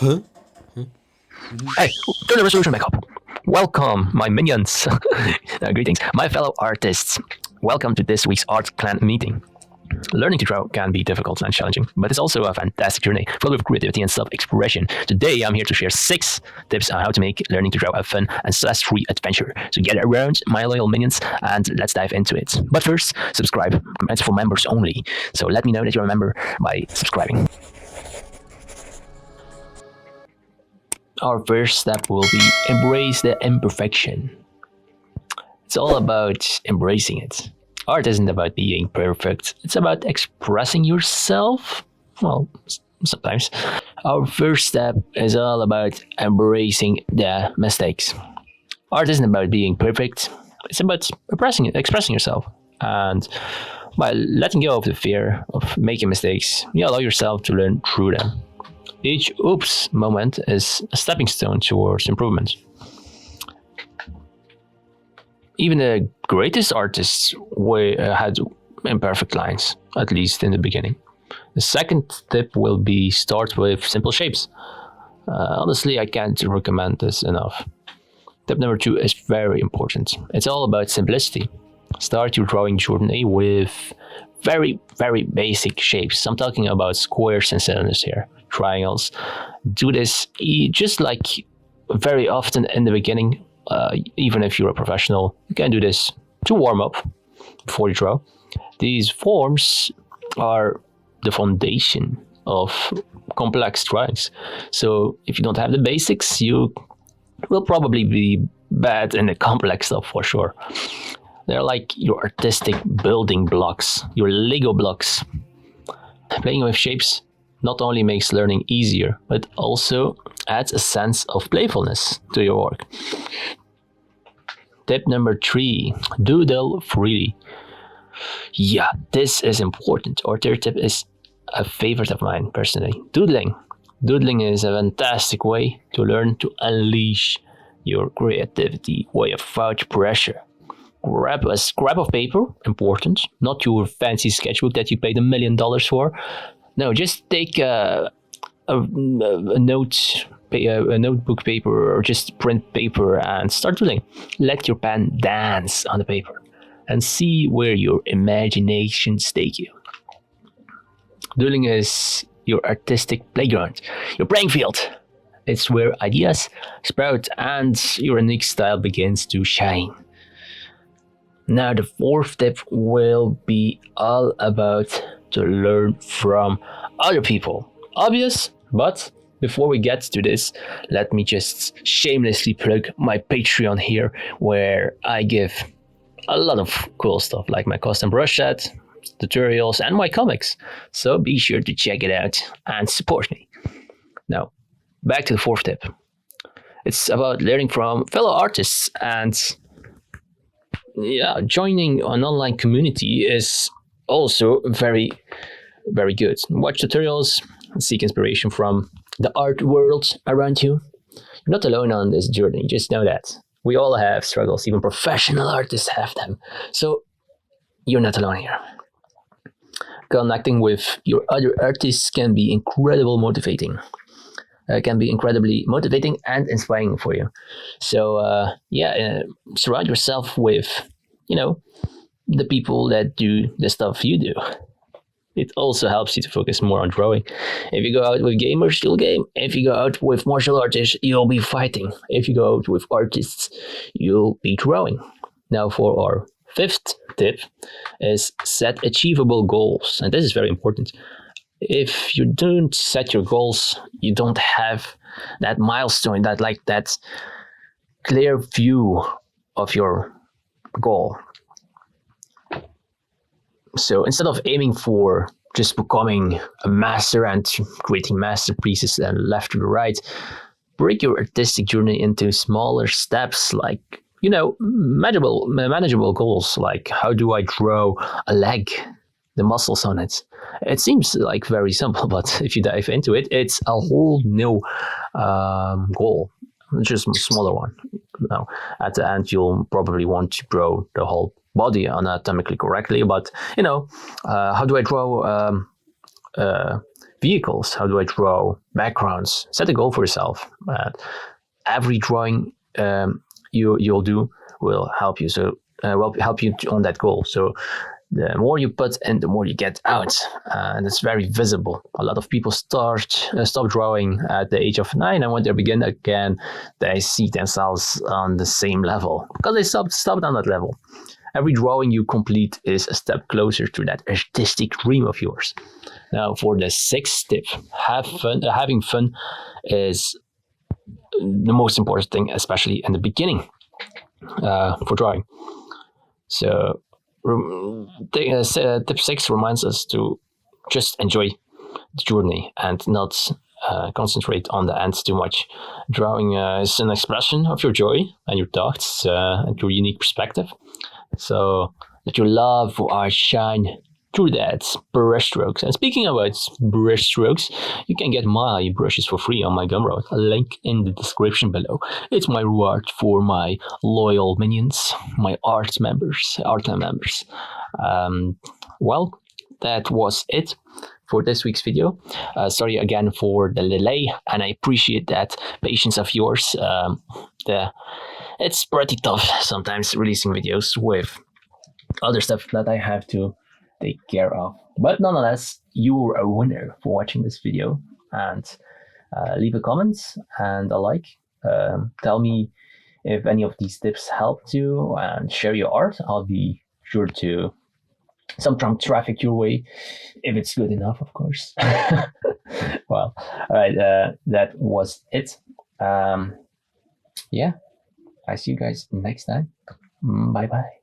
Hey, turn the resolution back up. Welcome, my minions. Greetings, my fellow artists. Welcome to this week's Art Clan meeting. Learning to draw can be difficult and challenging, but it's also a fantastic journey filled with creativity and self-expression. Today, I'm here to share 6 tips on how to make learning to draw a fun and stress-free adventure. So get around, my loyal minions, and let's dive into it. But first, subscribe. It's for members only. So let me know that you're a member by subscribing. Our first step will be embrace the imperfection. It's all about embracing it. Art isn't about being perfect, it's about expressing yourself. Well, sometimes. Our first step is all about embracing the mistakes. Art isn't about being perfect, it's about expressing yourself. And by letting go of the fear of making mistakes, you allow yourself to learn through them. Each oops moment is a stepping stone towards improvement. Even the greatest artists had imperfect lines, at least in the beginning. The second tip will be start with simple shapes. Honestly, I can't recommend this enough. Tip number 2 is very important. It's all about simplicity. Start your drawing journey with very, very basic shapes. I'm talking about squares and cylinders here, triangles. Do this just like very often in the beginning. Even if you're a professional, you can do this to warm up before you draw. These forms are the foundation of complex drawings. So if you don't have the basics, you will probably be bad in the complex stuff for sure. They're like your artistic building blocks, your Lego blocks. Playing with shapes not only makes learning easier, but also adds a sense of playfulness to your work. Tip number 3, doodle freely. Yeah, this is important. Our third tip is a favorite of mine personally. Doodling. Doodling is a fantastic way to learn to unleash your creativity without pressure. Grab a scrap of paper, important, not your fancy sketchbook that you paid $1 million for. No, just take a notebook paper or just print paper and start doodling. Let your pen dance on the paper and see where your imaginations take you. Doodling is your artistic playground, your playing field. It's where ideas sprout and your unique style begins to shine. Now the fourth tip will be all about to learn from other people. Obvious, but before we get to this, let me just shamelessly plug my Patreon here, where I give a lot of cool stuff like my custom brush set, tutorials, and my comics. So be sure to check it out and support me. Now, back to the fourth tip. It's about learning from fellow artists, and joining an online community is also very, very good. Watch tutorials, seek inspiration from the art world around you. You're not alone on this journey, just know that. We all have struggles, even professional artists have them. So you're not alone here. Connecting with your other artists can be incredibly motivating. And inspiring for you. So surround yourself with, the people that do the stuff you do. It also helps you to focus more on drawing. If you go out with gamers, you'll game. If you go out with martial artists, you'll be fighting. If you go out with artists, you'll be drawing. Now for our fifth tip is set achievable goals. And this is very important. If you don't set your goals, you don't have that milestone, that clear view of your goal. So instead of aiming for just becoming a master and creating masterpieces and left to the right, break your artistic journey into smaller steps, like, manageable goals, like how do I draw a leg, the muscles on it. It seems like very simple, but if you dive into it, it's a whole new goal, just a smaller one. Now, at the end, you'll probably want to draw the whole body anatomically correctly, but how do I draw vehicles. How do I draw backgrounds? Set a goal for yourself. Every drawing you'll do will help you. So help you on that goal. So the more you put in, the more you get out, and it's very visible. A lot of people stop drawing at the age of 9, and when they begin again, they see themselves on the same level because they stopped on that level. Every drawing you complete is a step closer to that artistic dream of yours. Now, for the 6th tip, having fun is the most important thing, especially in the beginning for drawing. So tip 6 reminds us to just enjoy the journey and not concentrate on the end too much. Drawing is an expression of your joy and your thoughts and your unique perspective. So let your love for art shine through that brush strokes. And speaking about brush strokes, you can get my brushes for free on my Gumroad. A link in the description below. It's my reward for my loyal minions, my art members. Well, that was it for this week's video. Sorry again for the delay, and I appreciate that patience of yours. It's pretty tough sometimes releasing videos with other stuff that I have to take care of. But nonetheless, you're a winner for watching this video, and leave a comment and a like. Tell me if any of these tips helped you, and share your art. I'll be sure to some traffic your way if it's good enough, of course. Well, all right, that was it. Yeah, I see you guys next time. Bye bye.